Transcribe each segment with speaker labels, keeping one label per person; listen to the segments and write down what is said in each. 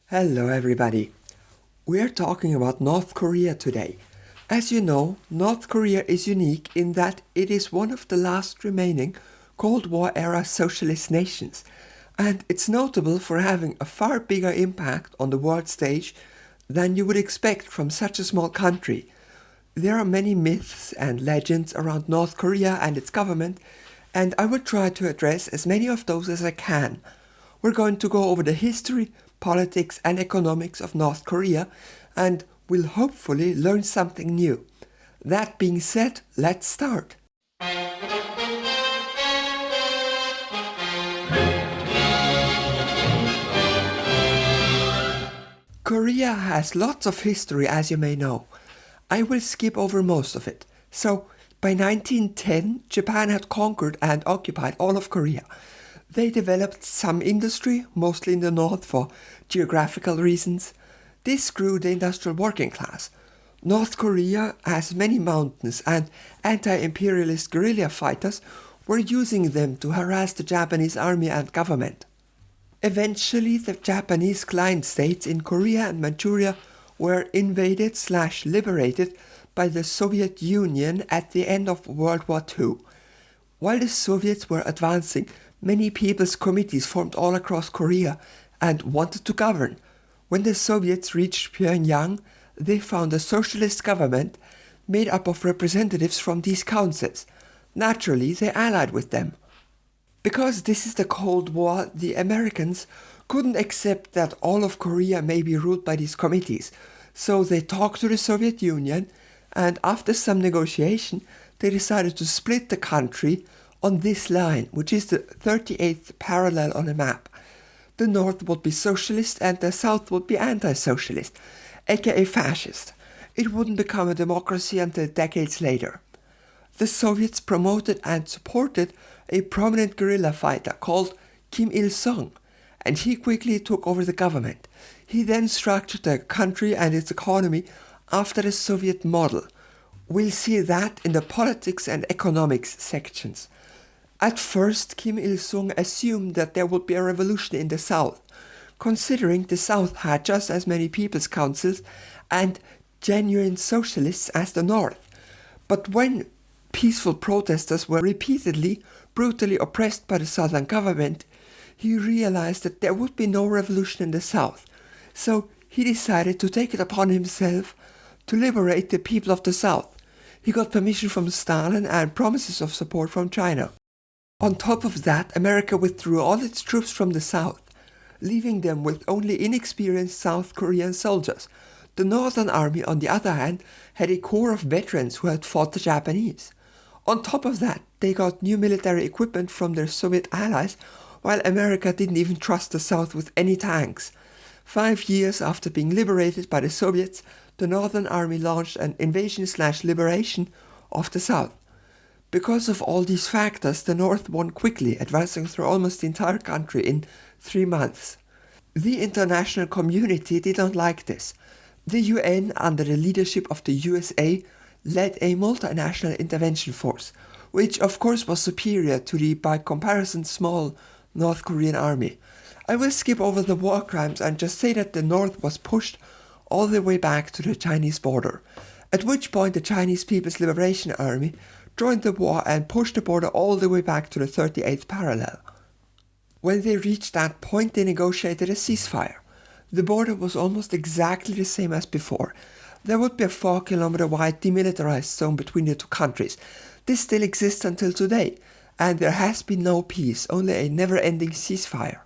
Speaker 1: Hello everybody. We're talking about North Korea today. As you know, North Korea is unique in that it is one of the last remaining Cold War era socialist nations, and it's notable for having a far bigger impact on the world stage than you would expect from such a small country. There are many myths and legends around North Korea and its government, and I will try to address as many of those as I can. We're going to go over the history, politics and economics of North Korea, and we'll hopefully learn something new. That being said, let's start. Korea has lots of history, as you may know. I will skip over most of it. So, by 1910, Japan had conquered and occupied all of Korea. They developed some industry, mostly in the north for geographical reasons. This grew the industrial working class. North Korea has many mountains, and anti-imperialist guerrilla fighters were using them to harass the Japanese army and government. Eventually, the Japanese client states in Korea and Manchuria were invaded/liberated by the Soviet Union at the end of World War II. While the Soviets were advancing, many people's committees formed all across Korea and wanted to govern. When the Soviets reached Pyongyang, they found a socialist government made up of representatives from these councils. Naturally, they allied with them. Because this is the Cold War, the Americans couldn't accept that all of Korea may be ruled by these committees, so they talked to the Soviet Union, and after some negotiation, they decided to split the country on this line, which is the 38th parallel on the map. The north would be socialist and the south would be anti-socialist, aka fascist. It wouldn't become a democracy until decades later. The Soviets promoted and supported a prominent guerrilla fighter called Kim Il-sung, and he quickly took over the government. He then structured the country and its economy after the Soviet model. We'll see that in the politics and economics sections. At first, Kim Il-sung assumed that there would be a revolution in the south, considering the south had just as many people's councils and genuine socialists as the north. But when peaceful protesters were repeatedly brutally oppressed by the southern government, he realized that there would be no revolution in the south. So he decided to take it upon himself to liberate the people of the south. He got permission from Stalin and promises of support from China. On top of that, America withdrew all its troops from the south, leaving them with only inexperienced South Korean soldiers. The Northern Army, on the other hand, had a corps of veterans who had fought the Japanese. On top of that, they got new military equipment from their Soviet allies, while America didn't even trust the South with any tanks. 5 years after being liberated by the Soviets, the Northern Army launched an invasion/liberation of the South. Because of all these factors, the North won quickly, advancing through almost the entire country in 3 months. The international community didn't like this. The UN, under the leadership of the USA, led a multinational intervention force, which of course was superior to the by comparison small North Korean army. I will skip over the war crimes and just say that the North was pushed all the way back to the Chinese border, at which point the Chinese People's Liberation Army joined the war and pushed the border all the way back to the 38th parallel. When they reached that point, they negotiated a ceasefire. The border was almost exactly the same as before. There would be a 4-kilometer wide demilitarized zone between the two countries. This still exists until today, and there has been no peace, only a never-ending ceasefire.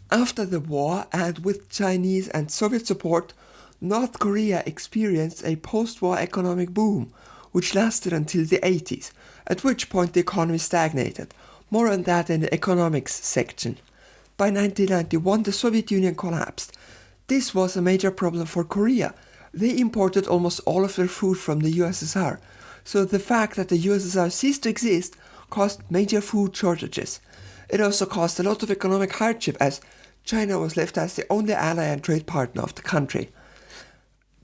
Speaker 1: After the war, and with Chinese and Soviet support, North Korea experienced a post-war economic boom, which lasted until the 80s, at which point the economy stagnated. More on that in the economics section. By 1991, the Soviet Union collapsed. This was a major problem for Korea. They imported almost all of their food from the USSR, so the fact that the USSR ceased to exist caused major food shortages. It also caused a lot of economic hardship as China was left as the only ally and trade partner of the country.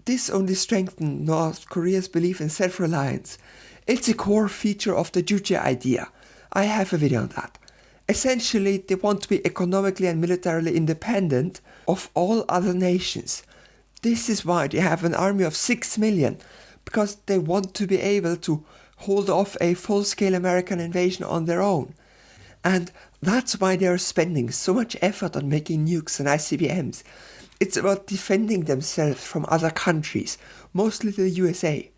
Speaker 1: This only strengthened North Korea's belief in self-reliance. It's a core feature of the Juche idea. I have a video on that. Essentially, they want to be economically and militarily independent, of all other nations. This is why they have an army of 6 million, because they want to be able to hold off a full-scale American invasion on their own. And that's why they are spending so much effort on making nukes and ICBMs. It's about defending themselves from other countries, mostly the USA.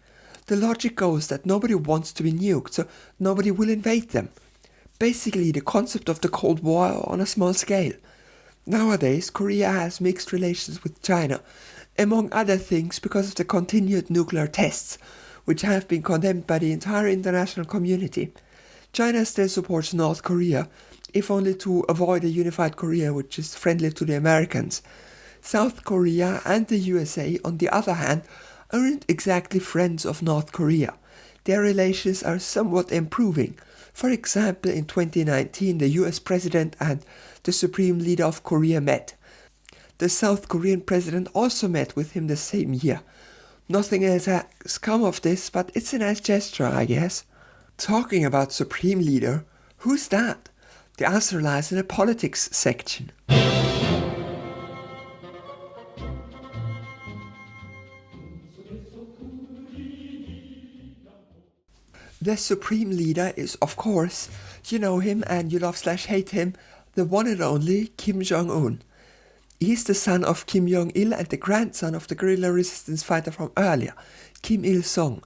Speaker 1: The logic goes that nobody wants to be nuked, so nobody will invade them. Basically, the concept of the Cold War on a small scale. Nowadays, Korea has mixed relations with China, among other things because of the continued nuclear tests, which have been condemned by the entire international community. China still supports North Korea, if only to avoid a unified Korea which is friendly to the Americans. South Korea and the USA, on the other hand, aren't exactly friends of North Korea. Their relations are somewhat improving. For example, in 2019, the US President and the Supreme Leader of Korea met. The South Korean President also met with him the same year. Nothing else has come of this, but it's a nice gesture, I guess. Talking about Supreme Leader, who's that? The answer lies in the politics section. The Supreme Leader is, of course, you know him and you love/hate him, the one and only Kim Jong-un. He's the son of Kim Jong-il and the grandson of the guerrilla resistance fighter from earlier, Kim Il-sung.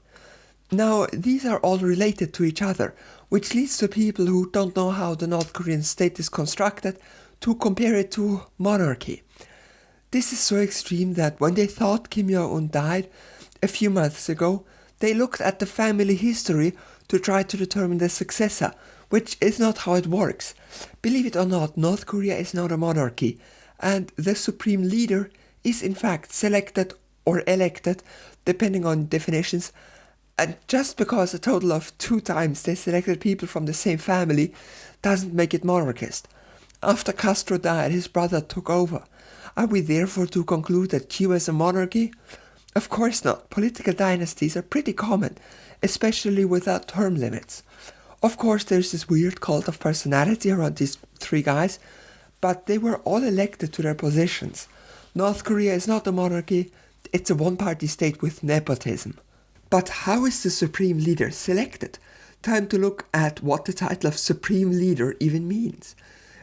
Speaker 1: Now, these are all related to each other, which leads to people who don't know how the North Korean state is constructed to compare it to monarchy. This is so extreme that when they thought Kim Jong-un died a few months ago, they looked at the family history to try to determine the successor, which is not how it works. Believe it or not, North Korea is not a monarchy, and the supreme leader is in fact selected or elected, depending on definitions, and just because a total of 2 times they selected people from the same family doesn't make it monarchist. After Castro died, his brother took over. Are we therefore to conclude that Cuba is a monarchy? Of course not. Political dynasties are pretty common, especially without term limits. Of course there's this weird cult of personality around these 3 guys, but they were all elected to their positions. North Korea is not a monarchy, it's a one-party state with nepotism. But how is the Supreme Leader selected? Time to look at what the title of Supreme Leader even means.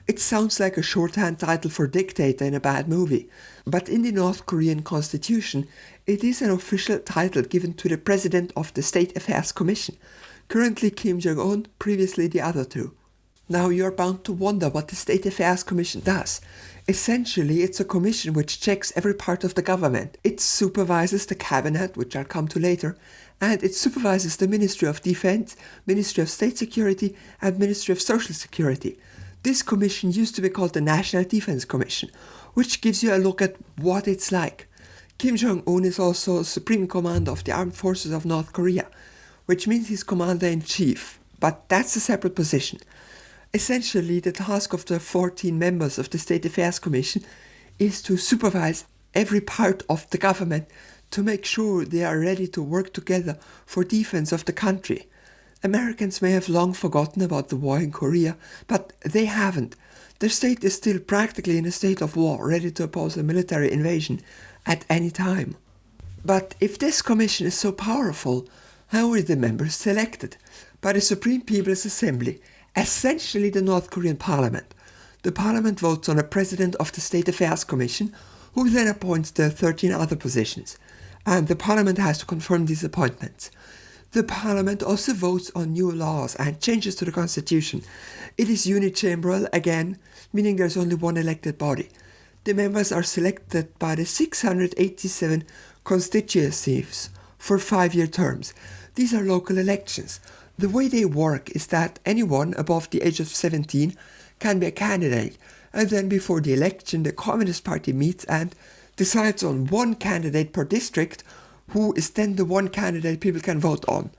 Speaker 1: It sounds like a shorthand title for dictator in a bad movie, but in the North Korean constitution, it is an official title given to the President of the State Affairs Commission, currently Kim Jong-un, previously the other 2. Now you're bound to wonder what the State Affairs Commission does. Essentially, it's a commission which checks every part of the government. It supervises the cabinet, which I'll come to later, and it supervises the Ministry of Defense, Ministry of State Security, and Ministry of Social Security. This commission used to be called the National Defense Commission, which gives you a look at what it's like. Kim Jong-un is also Supreme Commander of the Armed Forces of North Korea, which means he's Commander-in-Chief, but that's a separate position. Essentially, the task of the 14 members of the State Affairs Commission is to supervise every part of the government to make sure they are ready to work together for defense of the country. Americans may have long forgotten about the war in Korea, but they haven't. The state is still practically in a state of war, ready to oppose a military invasion at any time. But if this commission is so powerful, how are the members selected? By the Supreme People's Assembly, essentially the North Korean parliament. The parliament votes on a president of the State Affairs Commission, who then appoints the 13 other positions, and the parliament has to confirm these appointments. The parliament also votes on new laws and changes to the constitution. It is unicameral again, meaning there's only one elected body. The members are selected by the 687 constituencies for 5-year terms. These are local elections. The way they work is that anyone above the age of 17 can be a candidate, and then before the election the Communist Party meets and decides on one candidate per district, who is then the one candidate people can vote on.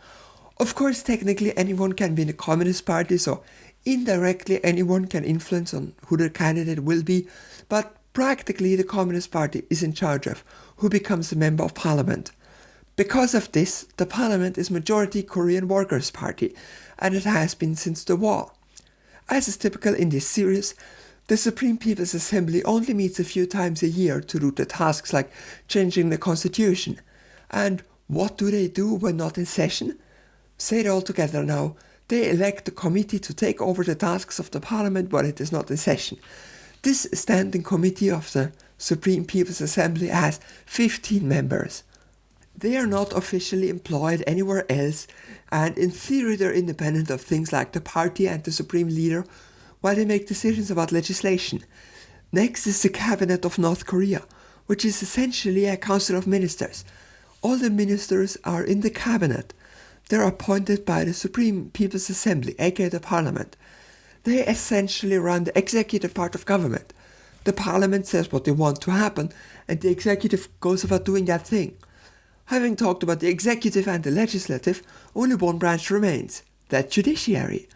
Speaker 1: Of course, technically anyone can be in the Communist Party, so indirectly anyone can influence on who the candidate will be, but practically the Communist Party is in charge of who becomes a member of parliament. Because of this, the parliament is majority Korean Workers' Party, and it has been since the war. As is typical in this series, The Supreme People's Assembly only meets a few times a year to do the tasks like changing the constitution. And what do they do when not in session? Say it all together now. They elect the committee to take over the tasks of the parliament when it is not in session. This standing committee of the Supreme People's Assembly has 15 members. They are not officially employed anywhere else, and in theory they're independent of things like the party and the supreme leader, while they make decisions about legislation. Next is the Cabinet of North Korea, which is essentially a council of ministers. All the ministers are in the cabinet. They're appointed by the Supreme People's Assembly, aka the parliament. They essentially run the executive part of government. The parliament says what they want to happen, and the executive goes about doing that thing. Having talked about the executive and the legislative, only one branch remains, the judiciary.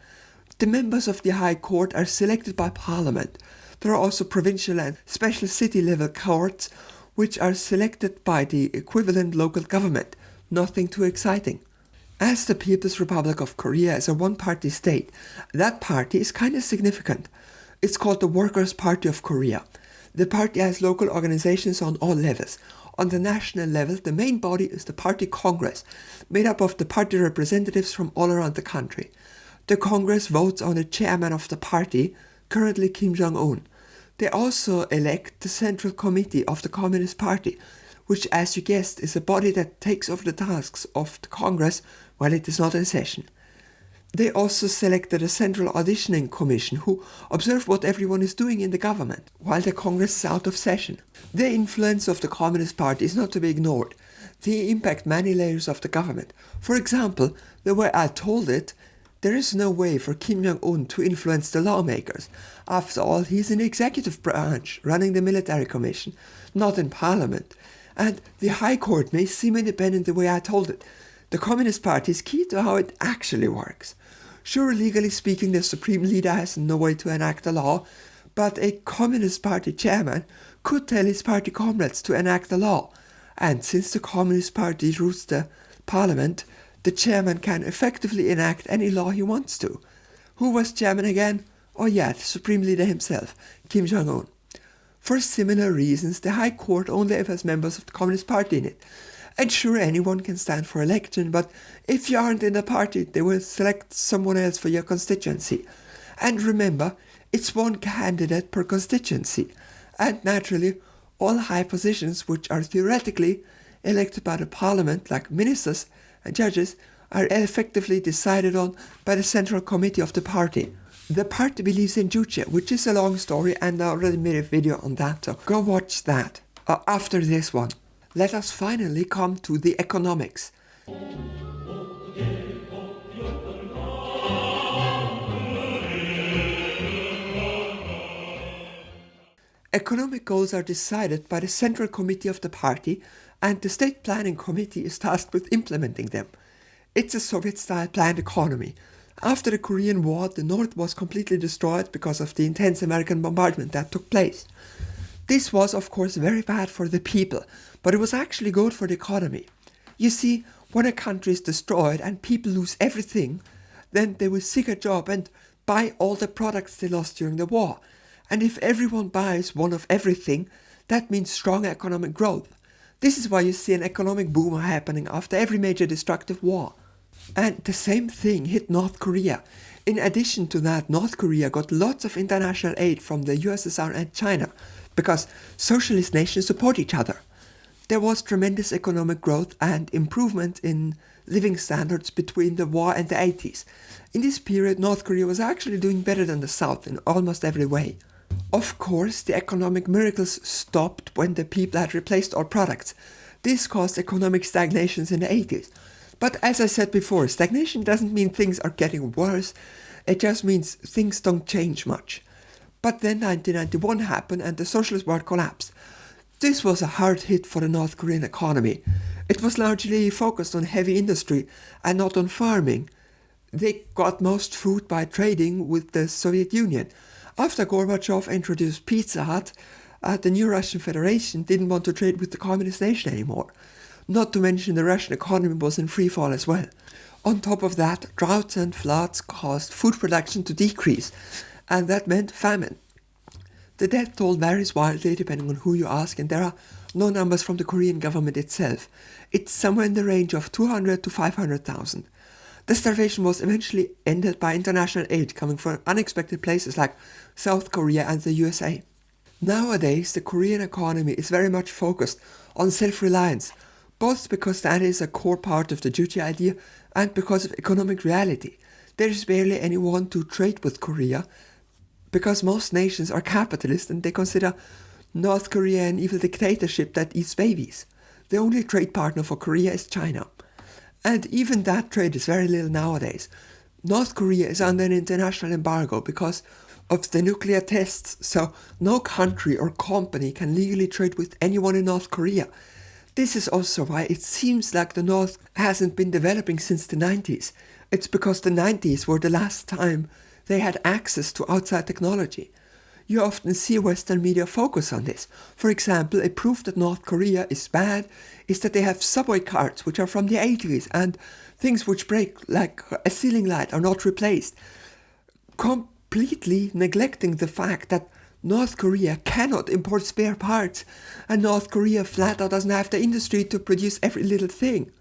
Speaker 1: The members of the High Court are selected by Parliament. There are also provincial and special city-level courts, which are selected by the equivalent local government. Nothing too exciting. As the People's Republic of Korea is a one-party state, that party is kind of significant. It's called the Workers' Party of Korea. The party has local organizations on all levels. On the national level, the main body is the Party Congress, made up of the party representatives from all around the country. The Congress votes on the chairman of the party, currently Kim Jong-un. They also elect the Central Committee of the Communist Party, which, as you guessed, is a body that takes over the tasks of the Congress while it is not in session. They also selected a Central Auditioning Commission who observe what everyone is doing in the government while the Congress is out of session. The influence of the Communist Party is not to be ignored. They impact many layers of the government. For example, the way I told it, there is no way for Kim Jong-un to influence the lawmakers. After all, he is in the executive branch, running the military commission, not in parliament. And the High Court may seem independent the way I told it. The Communist Party is key to how it actually works. Sure, legally speaking, the supreme leader has no way to enact a law, but a Communist Party chairman could tell his party comrades to enact a law. And since the Communist Party rules the parliament, the chairman can effectively enact any law he wants to. Who was chairman again? Oh yeah, the supreme leader himself, Kim Jong-un. For similar reasons, the High Court only ever has members of the Communist Party in it. And sure, anyone can stand for election, but if you aren't in the party, they will select someone else for your constituency. And remember, it's one candidate per constituency. And naturally, all high positions which are theoretically elected by the parliament, like ministers and judges, are effectively decided on by the Central Committee of the party. The party believes in Juche, which is a long story, and I already made a video on that, so go watch that after this one. Let us finally come to the economics. Economic goals are decided by the Central Committee of the party, and the State Planning Committee is tasked with implementing them. It's a Soviet-style planned economy. After the Korean War, the North was completely destroyed because of the intense American bombardment that took place. This was, of course, very bad for the people, but it was actually good for the economy. You see, when a country is destroyed and people lose everything, then they will seek a job and buy all the products they lost during the war. And if everyone buys one of everything, that means strong economic growth. This is why you see an economic boom happening after every major destructive war. And the same thing hit North Korea. In addition to that, North Korea got lots of international aid from the USSR and China, because socialist nations support each other. There was tremendous economic growth and improvement in living standards between the war and the 80s. In this period, North Korea was actually doing better than the South in almost every way. Of course, the economic miracles stopped when the people had replaced all products. This caused economic stagnations in the 80s. But as I said before, stagnation doesn't mean things are getting worse, it just means things don't change much. But then 1991 happened and the socialist world collapsed. This was a hard hit for the North Korean economy. It was largely focused on heavy industry and not on farming. They got most food by trading with the Soviet Union. After Gorbachev introduced Pizza Hut, the new Russian Federation didn't want to trade with the communist nation anymore. Not to mention the Russian economy was in free fall as well. On top of that, droughts and floods caused food production to decrease, and that meant famine. The death toll varies wildly depending on who you ask, and there are no numbers from the Korean government itself. It's somewhere in the range of 200 to 500,000. The starvation was eventually ended by international aid coming from unexpected places like South Korea and the USA. Nowadays, the Korean economy is very much focused on self-reliance, both because that is a core part of the duty idea and because of economic reality. There is barely anyone to trade with Korea, because most nations are capitalist and they consider North Korea an evil dictatorship that eats babies. The only trade partner for Korea is China. And even that trade is very little nowadays. North Korea is under an international embargo because of the nuclear tests, so no country or company can legally trade with anyone in North Korea. This is also why it seems like the North hasn't been developing since the 90s. It's because the 90s were the last time they had access to outside technology. You often see Western media focus on this. For example, a proof that North Korea is bad is that they have subway cards which are from the 80s and things which break, like a ceiling light, are not replaced. Completely neglecting the fact that North Korea cannot import spare parts and North Korea flat out doesn't have the industry to produce every little thing.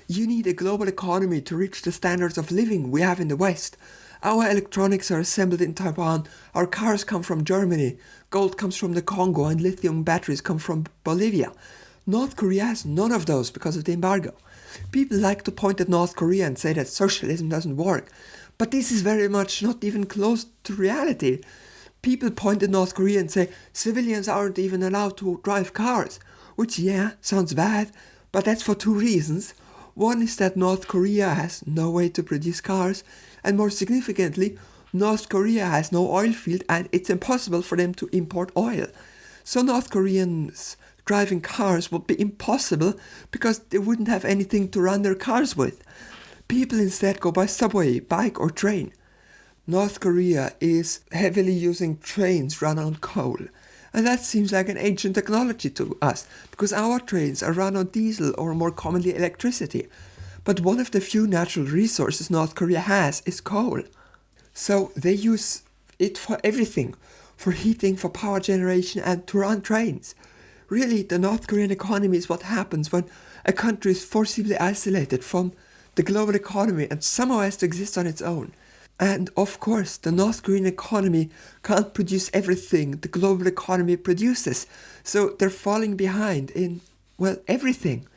Speaker 1: You need a global economy to reach the standards of living we have in the West. Our electronics are assembled in Taiwan, our cars come from Germany, gold comes from the Congo and lithium batteries come from Bolivia. North Korea has none of those because of the embargo. People like to point at North Korea and say that socialism doesn't work, but this is very much not even close to reality. People point at North Korea and say civilians aren't even allowed to drive cars, which sounds bad, but that's for two reasons. One is that North Korea has no way to produce cars, and more significantly, North Korea has no oil field and it's impossible for them to import oil. So North Koreans driving cars would be impossible because they wouldn't have anything to run their cars with. People instead go by subway, bike or train. North Korea is heavily using trains run on coal. And that seems like an ancient technology to us, because our trains are run on diesel or more commonly electricity. But one of the few natural resources North Korea has is coal. So they use it for everything, for heating, for power generation and to run trains. Really, the North Korean economy is what happens when a country is forcibly isolated from the global economy and somehow has to exist on its own. And of course, the North Korean economy can't produce everything the global economy produces. So they're falling behind in, everything.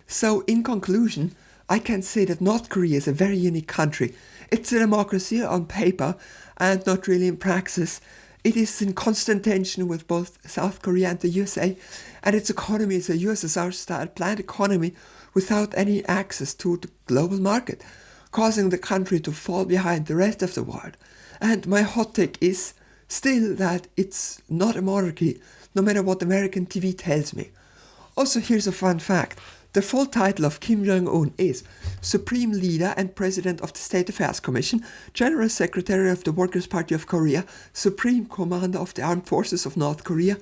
Speaker 1: So in conclusion, I can say that North Korea is a very unique country. It's a democracy on paper and not really in praxis. It is in constant tension with both South Korea and the USA, and its economy is a USSR-style planned economy without any access to the global market, causing the country to fall behind the rest of the world. And my hot take is still that it's not a monarchy, no matter what American TV tells me. Also, here's a fun fact. The full title of Kim Jong-un is Supreme Leader and President of the State Affairs Commission, General Secretary of the Workers' Party of Korea, Supreme Commander of the Armed Forces of North Korea,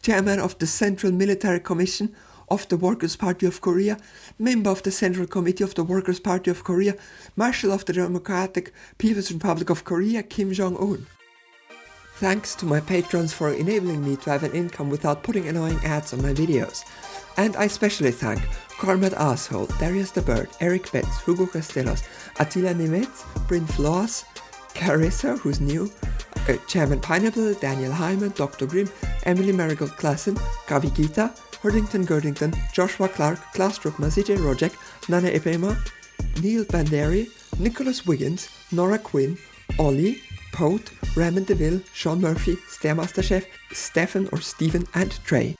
Speaker 1: Chairman of the Central Military Commission of the Workers' Party of Korea, Member of the Central Committee of the Workers' Party of Korea, Marshal of the Democratic People's Republic of Korea, Kim Jong-un. Thanks to my patrons for enabling me to have an income without putting annoying ads on my videos. And I especially thank Cormad Asshole, Darius the Bird, Eric Betts, Hugo Castelos, Attila Nemetz, Bryn Floss, Carissa, who's new, Chairman Pineapple, Daniel Hyman, Dr. Grimm, Emily Marigold Klassen, Gavi Gita, Hurdington Gurdington, Joshua Clark, Klaus Druckmann, CJ Rojek, Nana Epema, Neil Banderi, Nicholas Wiggins, Nora Quinn, Ollie, Pote, Raymond DeVille, Sean Murphy, Stairmaster Chef, Stephen or Stephen and Trey.